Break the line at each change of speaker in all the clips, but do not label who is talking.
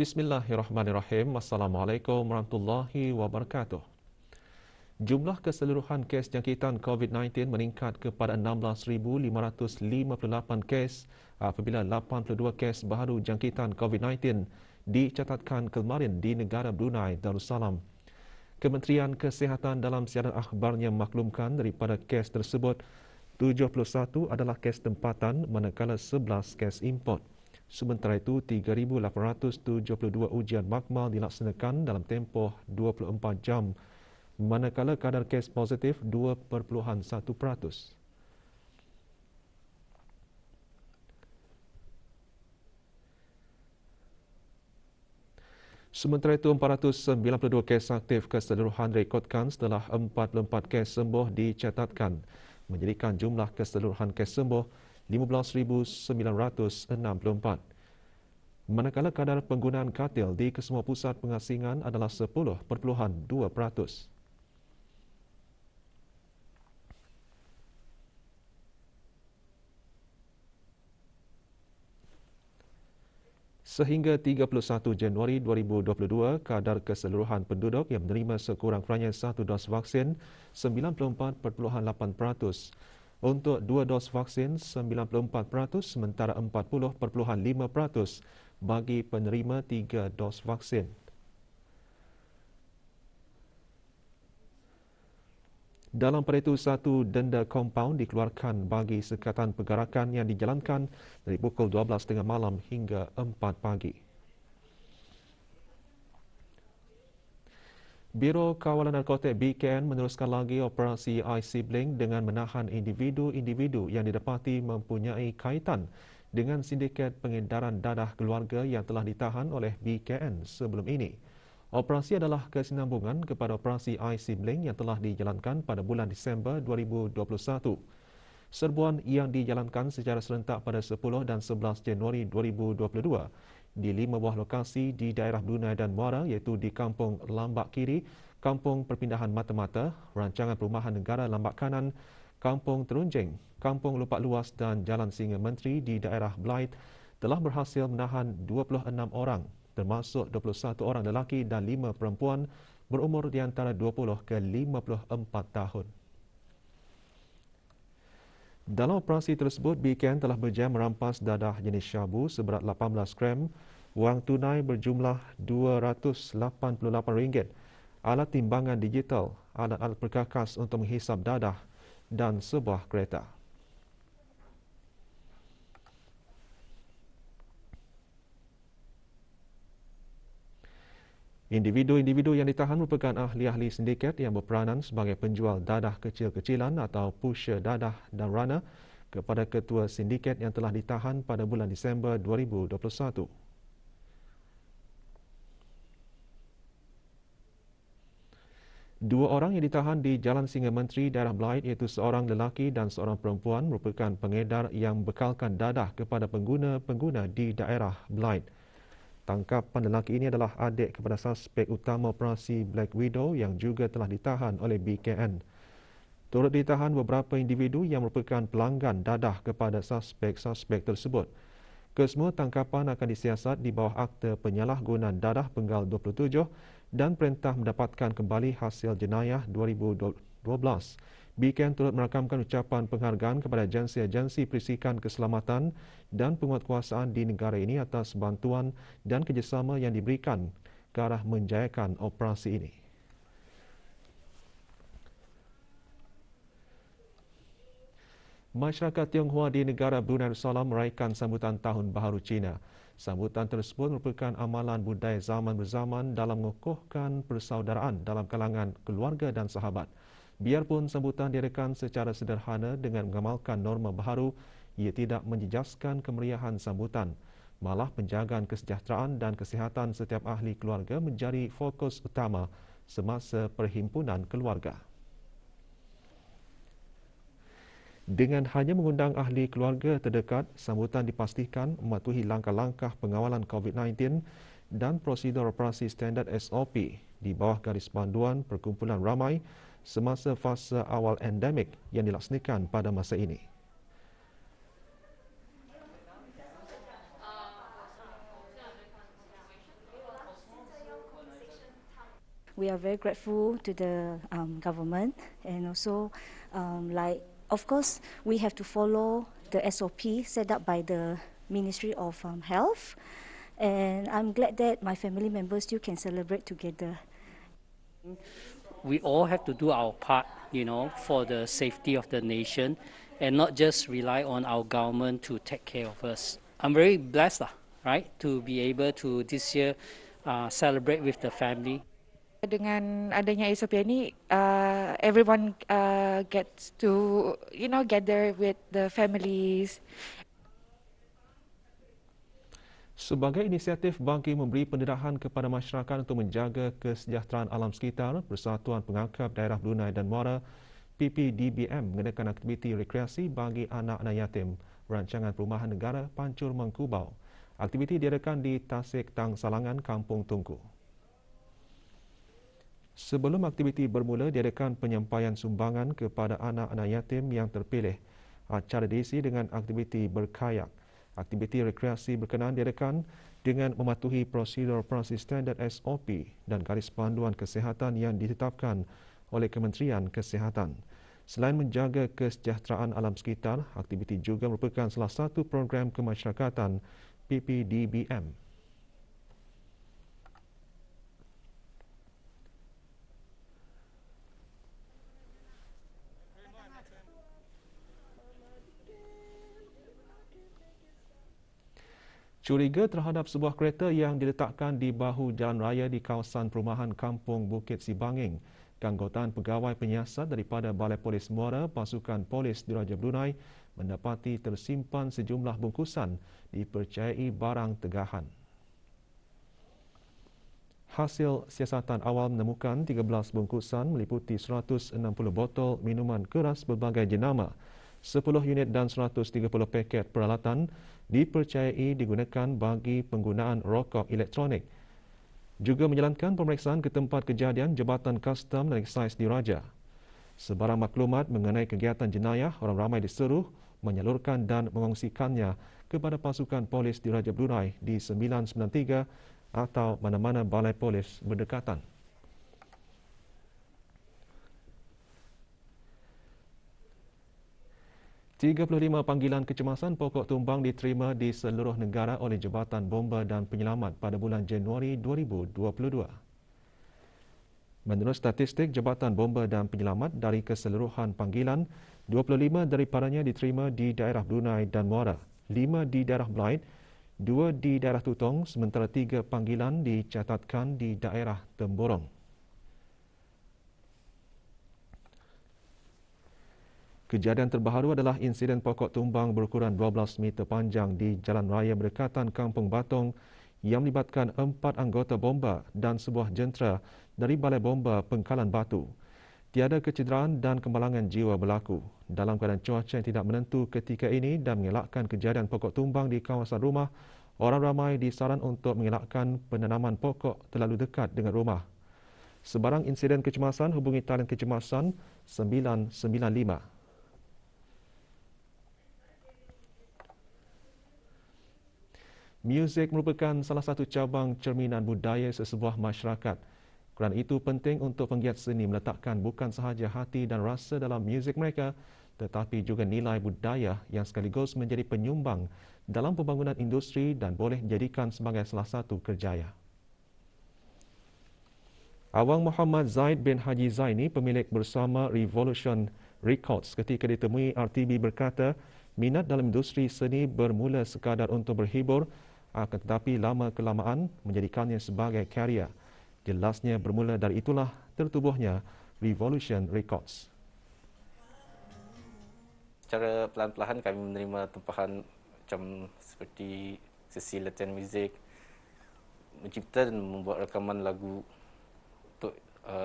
Bismillahirrahmanirrahim. Assalamualaikum warahmatullahi wabarakatuh. Jumlah keseluruhan kes jangkitan COVID-19 meningkat kepada 16,558 kes apabila 82 kes baru jangkitan COVID-19 dicatatkan kemarin di negara Brunei Darussalam. Kementerian Kesihatan dalam siaran akhbarnya maklumkan daripada kes tersebut 71 adalah kes tempatan manakala 11 kes import. Sementara itu, 3,872 ujian makmal dilaksanakan dalam tempoh 24 jam, manakala kadar kes positif 2.1%. Sementara itu, 492 kes aktif keseluruhan rekodkan setelah 44 kes sembuh dicatatkan, menjadikan jumlah keseluruhan kes sembuh 15,964. Manakala kadar penggunaan katil di kesemua pusat pengasingan adalah 10.2%. Sehingga 31 Januari 2022, kadar keseluruhan penduduk yang menerima sekurang-kurangnya satu dos vaksin 94.8%. Untuk 2 dos vaksin 94%, sementara 40.5% bagi penerima 3 dos vaksin. Dalam pada itu, satu denda kompaun dikeluarkan bagi sekatan pergerakan yang dijalankan dari pukul 12.30 malam hingga 4 pagi. Biro Kawalan Narkotik BKN meneruskan lagi operasi iSibling dengan menahan individu-individu yang didapati mempunyai kaitan dengan sindiket pengedaran dadah keluarga yang telah ditahan oleh BKN sebelum ini. Operasi adalah kesinambungan kepada operasi iSibling yang telah dijalankan pada bulan Disember 2021. Serbuan yang dijalankan secara serentak pada 10 dan 11 Januari 2022 di 5 buah lokasi di daerah Brunei dan Muara, iaitu di Kampung Lambak Kiri, Kampung Perpindahan Mata-Mata, Rancangan Perumahan Negara Lambak Kanan, Kampung Terunjing, Kampung Lupak Luas dan Jalan Singa Menteri di daerah Blight telah berhasil menahan 26 orang, termasuk 21 orang lelaki dan 5 perempuan berumur di antara 20 ke 54 tahun. Dalam operasi tersebut, BKN telah berjaya merampas dadah jenis syabu seberat 18 gram, wang tunai berjumlah RM288, alat timbangan digital, alat-alat perkakas untuk menghisap dadah dan sebuah kereta. Individu-individu yang ditahan merupakan ahli-ahli sindiket yang berperanan sebagai penjual dadah kecil-kecilan atau pusher dadah dan runner kepada ketua sindiket yang telah ditahan pada bulan Disember 2021. Dua orang yang ditahan di Jalan Singa Menteri, daerah Blight, iaitu seorang lelaki dan seorang perempuan merupakan pengedar yang bekalkan dadah kepada pengguna-pengguna di daerah Blight. Tangkapan lelaki ini adalah adik kepada suspek utama operasi Black Widow yang juga telah ditahan oleh BKN. Turut ditahan beberapa individu yang merupakan pelanggan dadah kepada suspek-suspek tersebut. Kesemua tangkapan akan disiasat di bawah Akta Penyalahgunaan Dadah Penggal 27 dan Perintah Mendapatkan Kembali Hasil Jenayah 2012. BKN turut merakamkan ucapan penghargaan kepada agensi-agensi perisikan keselamatan dan penguatkuasaan di negara ini atas bantuan dan kerjasama yang diberikan ke arah menjayakan operasi ini. Masyarakat Tionghoa di negara Brunei Darussalam meraihkan sambutan Tahun Baharu Cina. Sambutan tersebut merupakan amalan budaya zaman berzaman dalam mengukuhkan persaudaraan dalam kalangan keluarga dan sahabat. Biarpun sambutan diadakan secara sederhana dengan mengamalkan norma baharu, ia tidak menjejaskan kemeriahan sambutan. Malah penjagaan kesejahteraan dan kesihatan setiap ahli keluarga menjadi fokus utama semasa perhimpunan keluarga. Dengan hanya mengundang ahli keluarga terdekat, sambutan dipastikan mematuhi langkah-langkah pengawalan COVID-19 dan prosedur operasi standard SOP di bawah garis panduan perkumpulan ramai semasa fasa awal endemik yang dilaksanakan pada masa ini.
We are very grateful to the government, and also, of course, we have to follow the SOP set up by the Ministry of Health, and I'm glad that my family members still can celebrate together.
We all have to do our part, for the safety of the nation and not just rely on our government to take care of us. I'm very blessed, right, to be able to this year celebrate with the family.
Dengan adanya SOP ini, everyone gets to, gather with the families.
Sebagai inisiatif bagi memberi pendedahan kepada masyarakat untuk menjaga kesejahteraan alam sekitar, Persatuan Pengangkap Daerah Brunei dan Muara PPDBM mengadakan aktiviti rekreasi bagi anak-anak yatim Rancangan Perumahan Negara Pancur Mangkubau. Aktiviti diadakan di Tasik Tang Salangan, Kampung Tungku. Sebelum aktiviti bermula, diadakan penyampaian sumbangan kepada anak-anak yatim yang terpilih. Acara diisi dengan aktiviti berkayak. Aktiviti rekreasi berkenaan diadakan dengan mematuhi prosedur operasi standard SOP dan garis panduan kesihatan yang ditetapkan oleh Kementerian Kesihatan. Selain menjaga kesejahteraan alam sekitar, aktiviti juga merupakan salah satu program kemasyarakatan PPDBM. Curiga terhadap sebuah kereta yang diletakkan di bahu jalan raya di kawasan perumahan Kampung Bukit Sibanging. Ganggutan pegawai penyiasat daripada Balai Polis Muara Pasukan Polis Diraja Brunei mendapati tersimpan sejumlah bungkusan dipercayai barang tegahan. Hasil siasatan awal menemukan 13 bungkusan meliputi 160 botol minuman keras berbagai jenama, 10 unit dan 130 paket peralatan dipercayai digunakan bagi penggunaan rokok elektronik. Juga menjalankan pemeriksaan ke tempat kejadian Jabatan Kastam dan Eksais Diraja. Sebarang maklumat mengenai kegiatan jenayah, orang ramai diseru menyalurkan dan mengongsikannya kepada pasukan polis Diraja Brunei di 993 atau mana-mana balai polis berdekatan. $35 panggilan kecemasan pokok tumbang diterima di seluruh negara oleh Jabatan Bomba dan Penyelamat pada bulan Januari 2022. Menurut statistik Jabatan Bomba dan Penyelamat, dari keseluruhan panggilan, 25 daripadanya diterima di daerah Brunei dan Muara, 5 di daerah Belait, 2 di daerah Tutong, sementara 3 panggilan dicatatkan di daerah Temborong. Kejadian terbaru adalah insiden pokok tumbang berukuran 12 meter panjang di Jalan Raya Berdekatan Kampung Batong yang melibatkan 4 anggota bomba dan sebuah jentera dari Balai Bomba Pengkalan Batu. Tiada kecederaan dan kemalangan jiwa berlaku. Dalam keadaan cuaca yang tidak menentu ketika ini dan mengelakkan kejadian pokok tumbang di kawasan rumah, orang ramai disaran untuk mengelakkan penanaman pokok terlalu dekat dengan rumah. Sebarang insiden kecemasan, hubungi talian kecemasan 995. Muzik merupakan salah satu cabang cerminan budaya sesebuah masyarakat. Kerana itu penting untuk penggiat seni meletakkan bukan sahaja hati dan rasa dalam muzik mereka, tetapi juga nilai budaya yang sekaligus menjadi penyumbang dalam pembangunan industri dan boleh dijadikan sebagai salah satu kerjaya. Awang Muhammad Zaid bin Haji Zaini, pemilik bersama Revolution Records, ketika ditemui RTB berkata, minat dalam industri seni bermula sekadar untuk berhibur, akan tetapi lama-kelamaan menjadikannya sebagai karya. Jelasnya bermula dari itulah tertubuhnya Revolution Records.
Secara pelan-pelan kami menerima tempahan macam seperti sesi latihan muzik, mencipta dan membuat rakaman lagu untuk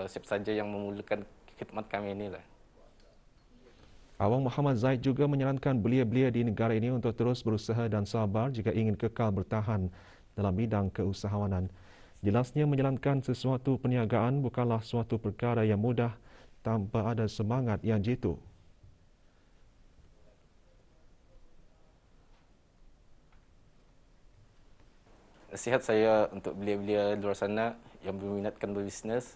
siapa saja yang memulakan khidmat kami inilah.
Awang Muhammad Zaid juga menyarankan belia-belia di negara ini untuk terus berusaha dan sabar jika ingin kekal bertahan dalam bidang keusahawanan. Jelasnya menjalankan sesuatu perniagaan bukanlah suatu perkara yang mudah tanpa ada semangat yang jitu.
Nasihat saya untuk belia-belia luar sana yang berminatkan berbisnes,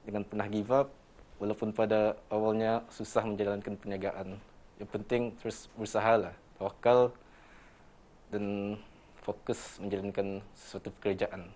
dengan pernah give up, walaupun pada awalnya susah menjalankan perniagaan. Yang penting terus berusaha lah, tawakal dan fokus menjalankan sesuatu pekerjaan.